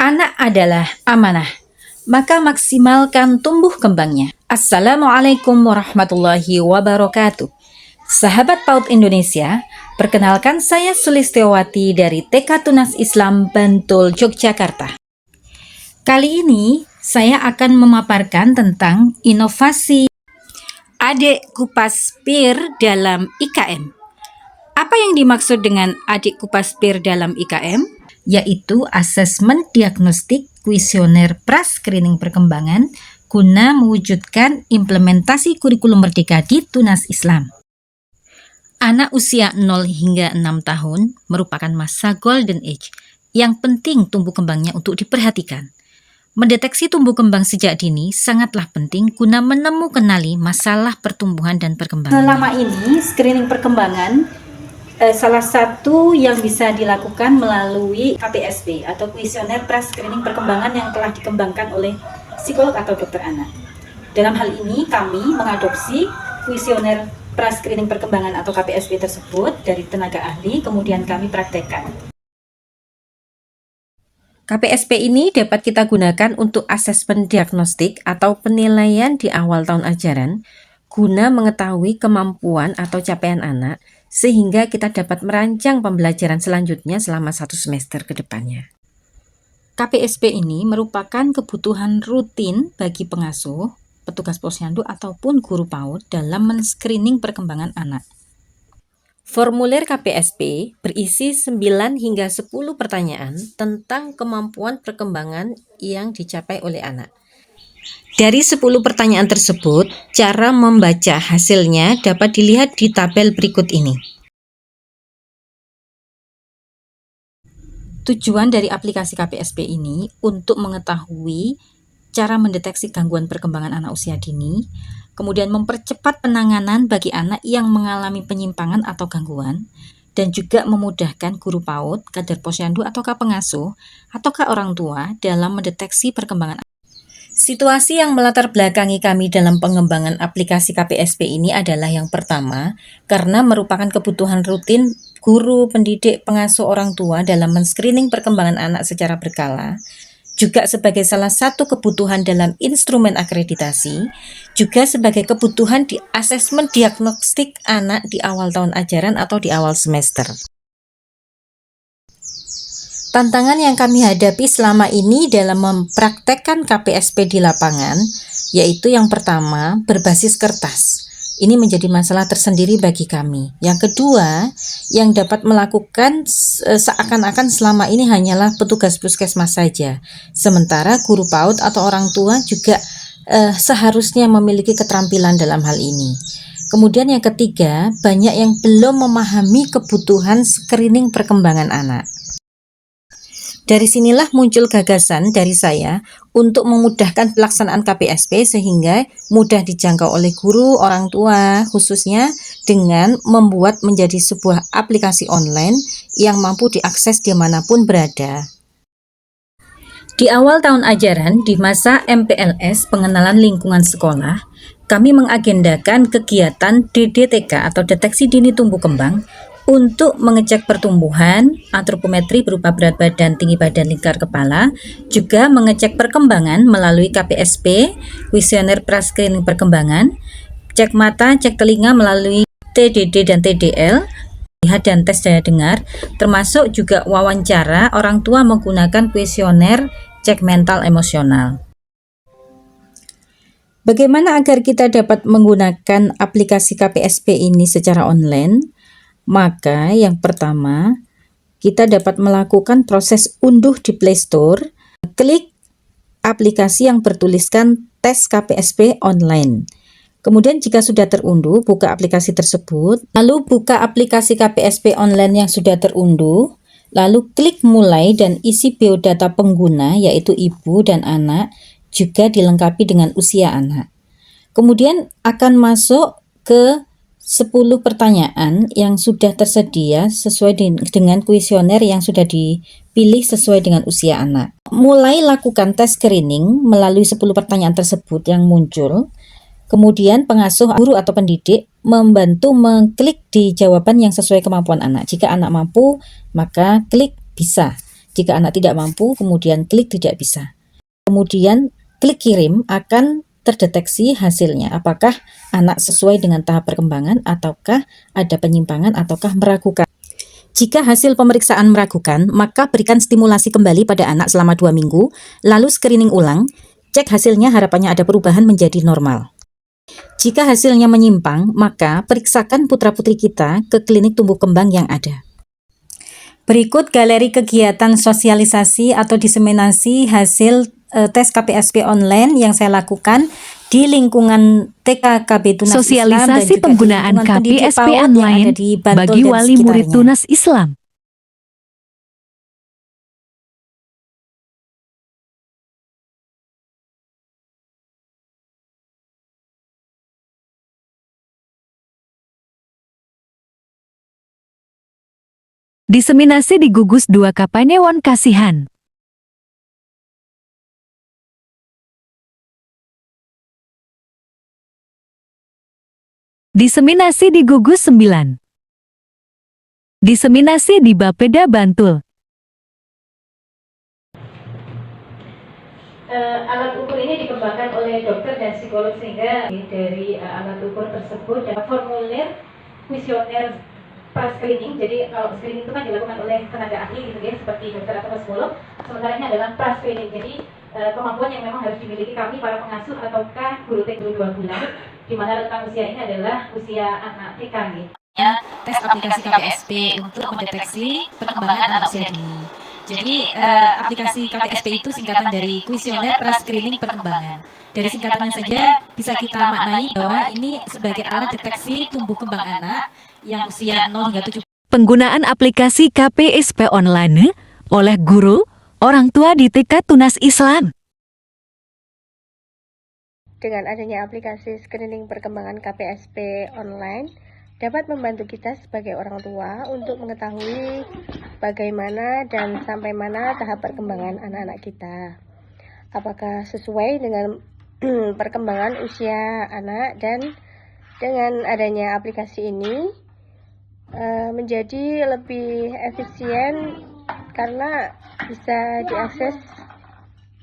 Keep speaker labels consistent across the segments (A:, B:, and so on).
A: Anak adalah amanah, maka maksimalkan tumbuh kembangnya. Assalamualaikum warahmatullahi wabarakatuh. Sahabat PAUD Indonesia, perkenalkan saya Sulistiawati dari TK Tunas Islam Bantul, Yogyakarta. Kali ini saya akan memaparkan tentang inovasi adik kupas PIR dalam IKM. Apa yang dimaksud dengan adik kupas PIR dalam IKM? Yaitu asesmen diagnostik kuesioner pra-screening perkembangan guna mewujudkan implementasi kurikulum merdeka di Tunas Islam. Anak usia 0 hingga 6 tahun merupakan masa golden age yang penting tumbuh kembangnya untuk diperhatikan. Mendeteksi tumbuh kembang sejak dini sangatlah penting guna kenali masalah pertumbuhan dan perkembangan. Selama ini screening perkembangan salah satu yang bisa dilakukan melalui KPSP atau kuesioner pra-screening perkembangan yang telah dikembangkan oleh psikolog atau dokter anak. Dalam hal ini kami mengadopsi kuesioner pra-screening perkembangan atau KPSP tersebut dari tenaga ahli, kemudian kami praktekkan. KPSP ini dapat kita gunakan untuk asesmen diagnostik atau penilaian di awal tahun ajaran guna mengetahui kemampuan atau capaian anak sehingga kita dapat merancang pembelajaran selanjutnya selama 1 semester ke depannya. KPSP ini merupakan kebutuhan rutin bagi pengasuh, petugas posyandu ataupun guru PAUD dalam men-screening perkembangan anak. Formulir KPSP berisi 9 hingga 10 pertanyaan tentang kemampuan perkembangan yang dicapai oleh anak. Dari 10 pertanyaan tersebut, cara membaca hasilnya dapat dilihat di tabel berikut ini. Tujuan dari aplikasi KPSP ini untuk mengetahui cara mendeteksi gangguan perkembangan anak usia dini, kemudian mempercepat penanganan bagi anak yang mengalami penyimpangan atau gangguan, dan juga memudahkan guru PAUD, kader posyandu ataukah pengasuh, ataukah orang tua dalam mendeteksi perkembangan anak. Situasi yang melatar belakangi kami dalam pengembangan aplikasi KPSP ini adalah yang pertama, karena merupakan kebutuhan rutin guru, pendidik, pengasuh, orang tua dalam men-screening perkembangan anak secara berkala, juga sebagai salah satu kebutuhan dalam instrumen akreditasi, juga sebagai kebutuhan di asesmen diagnostik anak di awal tahun ajaran atau di awal semester. Tantangan yang kami hadapi selama ini dalam mempraktekkan KPSP di lapangan, yaitu yang pertama, berbasis kertas. Ini menjadi masalah tersendiri bagi kami. Yang kedua, yang dapat melakukan seakan-akan selama ini hanyalah petugas puskesmas saja. Sementara guru PAUD atau orang tua juga seharusnya memiliki keterampilan dalam hal ini. Kemudian yang ketiga, banyak yang belum memahami kebutuhan screening perkembangan anak. Dari sinilah muncul gagasan dari saya untuk memudahkan pelaksanaan KPSP sehingga mudah dijangkau oleh guru, orang tua khususnya dengan membuat menjadi sebuah aplikasi online yang mampu diakses dimanapun berada. Di awal tahun ajaran, di masa MPLS pengenalan lingkungan sekolah, kami mengagendakan kegiatan DDTK atau deteksi dini tumbuh kembang untuk mengecek pertumbuhan, antropometri berupa berat badan, tinggi badan, lingkar kepala, juga mengecek perkembangan melalui KPSP, kuesioner pra-screening perkembangan, cek mata, cek telinga melalui TDD dan TDL, lihat dan tes daya dengar, termasuk juga wawancara orang tua menggunakan kuesioner cek mental emosional. Bagaimana agar kita dapat menggunakan aplikasi KPSP ini secara online? Maka yang pertama, kita dapat melakukan proses unduh di Play Store, klik aplikasi yang bertuliskan tes KPSP online. Kemudian jika sudah terunduh, buka aplikasi tersebut, lalu buka aplikasi KPSP online yang sudah terunduh, lalu klik mulai dan isi biodata pengguna yaitu ibu dan anak, juga dilengkapi dengan usia anak. Kemudian akan masuk ke 10 pertanyaan yang sudah tersedia sesuai dengan kuesioner yang sudah dipilih sesuai dengan usia anak. Mulai lakukan tes screening melalui 10 pertanyaan tersebut yang muncul. Kemudian pengasuh, guru atau pendidik membantu mengklik di jawaban yang sesuai kemampuan anak. Jika anak mampu, maka klik bisa. Jika anak tidak mampu, kemudian klik tidak bisa. Kemudian klik kirim, akan terdeteksi hasilnya. Apakah anak sesuai dengan tahap perkembangan ataukah ada penyimpangan ataukah meragukan. Jika hasil pemeriksaan meragukan, maka berikan stimulasi kembali pada anak selama 2 minggu, lalu screening ulang, cek hasilnya, harapannya ada perubahan menjadi normal. Jika hasilnya menyimpang, maka periksakan putra-putri kita ke klinik tumbuh kembang yang ada. Berikut galeri kegiatan sosialisasi atau diseminasi hasil tes KPSP online yang saya lakukan di lingkungan TKKB Tunas Islam dan
B: Sosialisasi
A: juga
B: penggunaan
A: di lingkungan pendidik
B: KPSP
A: PAUD yang
B: online
A: ada di Bantul
B: bagi
A: dan
B: wali murid
A: sekitarnya.
B: Tunas Islam. Diseminasi di gugus 2 Kapanewon Kasihan. Diseminasi di gugus 9. Diseminasi di Bapeda Bantul.
A: Alat ukur ini dikembangkan oleh dokter dan psikolog sehingga dari alat ukur tersebut dan formulir kuesioner pra-screening. Jadi kalau screening itu kan dilakukan oleh tenaga ahli gitu ya, seperti dokter atau psikolog. Sementara ini adalah pra-screening. Jadi kemampuan yang memang harus dimiliki kami para pengasuh ataukah guru TK 2 bulan, di mana rentang usia ini adalah usia anak TK. Ya, tes aplikasi KPSP untuk mendeteksi perkembangan anak usia dini. Jadi aplikasi KPSP itu singkatan dari kuesioner pra-screening perkembangan. Dari singkatannya saja bisa kita maknai bahwa ini sebagai alat deteksi tumbuh kembang anak yang usia 0 hingga 7.
B: Penggunaan aplikasi KPSP online oleh guru, orang tua di TK Tunas Islam.
C: Dengan adanya aplikasi screening perkembangan KPSP online, dapat membantu kita sebagai orang tua untuk mengetahui bagaimana dan sampai mana tahap perkembangan anak-anak kita. Apakah sesuai dengan perkembangan usia anak, dan dengan adanya aplikasi ini menjadi lebih efisien karena bisa diakses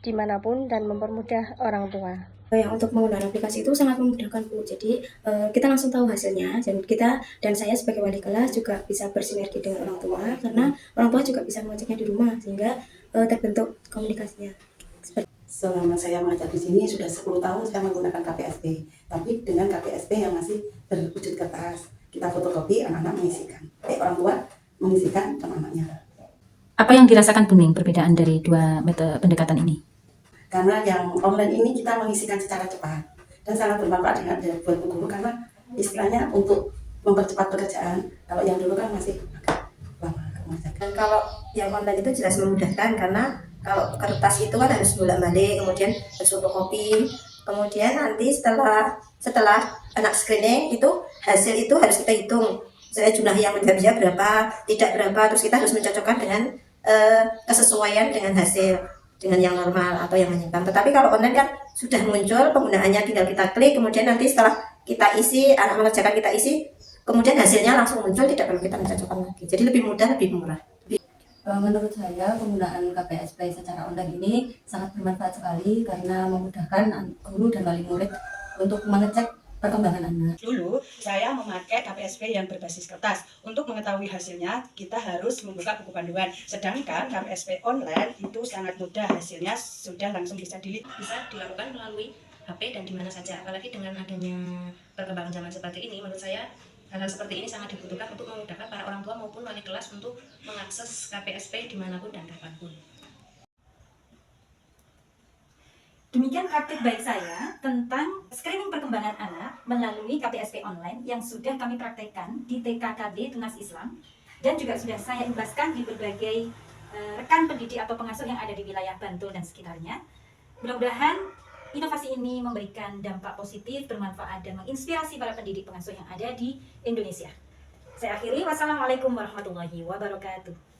C: dimanapun dan mempermudah orang tua.
D: Yang untuk menggunakan aplikasi itu sangat memudahkan, Bu. Jadi kita langsung tahu hasilnya, dan kita dan saya sebagai wali kelas juga bisa bersinergi dengan orang tua, karena orang tua juga bisa mengeceknya di rumah sehingga terbentuk komunikasinya.
E: Selama saya mengajar di sini sudah 10 tahun saya menggunakan KPSP, tapi dengan KPSP yang masih berwujud kertas. Kita fotokopi, anak-anak mengisikan. Orang tua mengisikan anak-anaknya.
A: Apa yang dirasakan Buning perbedaan dari dua metode pendekatan ini?
E: Karena yang online ini kita mengisikan secara cepat dan sangat bermanfaat buat guru, karena istilahnya untuk mempercepat pekerjaan. Kalau yang dulu kan masih agak lama mengerjakan.
D: Dan kalau yang online itu jelas memudahkan, karena kalau kertas itu kan harus bolak-balik, kemudian harus fotokopi, kemudian nanti setelah anak screening itu hasil itu harus kita hitung. Misalnya jumlah yang menjawabnya berapa, tidak berapa, terus kita harus mencocokkan dengan kesesuaian dengan hasil, dengan yang normal atau yang menyimpang. Tetapi kalau online kan sudah muncul penggunaannya, tinggal kita klik, kemudian nanti setelah kita isi, anak mengerjakan kita isi, kemudian hasilnya langsung muncul, tidak perlu kita mencocokkan lagi. Jadi lebih mudah, lebih murah.
F: Menurut saya penggunaan KPSP secara online ini sangat bermanfaat sekali karena memudahkan guru dan wali murid untuk mengecek perkembangan anak.
G: Dulu saya memakai KPSP yang berbasis kertas. Untuk mengetahui hasilnya kita harus membuka buku panduan. Sedangkan KPSP online itu sangat mudah, hasilnya sudah langsung bisa dilakukan melalui HP dan di mana saja. Apalagi dengan adanya perkembangan zaman seperti ini, menurut saya hal-hal seperti ini sangat dibutuhkan untuk memudahkan para orang tua maupun wali kelas untuk mengakses KPSP dimanapun dan kapanpun.
A: Demikian praktik baik saya tentang screening perkembangan anak melalui KPSP online yang sudah kami praktekkan di TKKB Tunas Islam dan juga sudah saya imbaskan di berbagai rekan pendidik atau pengasuh yang ada di wilayah Bantul dan sekitarnya. Mudah-mudahan inovasi ini memberikan dampak positif, bermanfaat, dan menginspirasi para pendidik pengasuh yang ada di Indonesia. Saya akhiri, wassalamualaikum warahmatullahi wabarakatuh.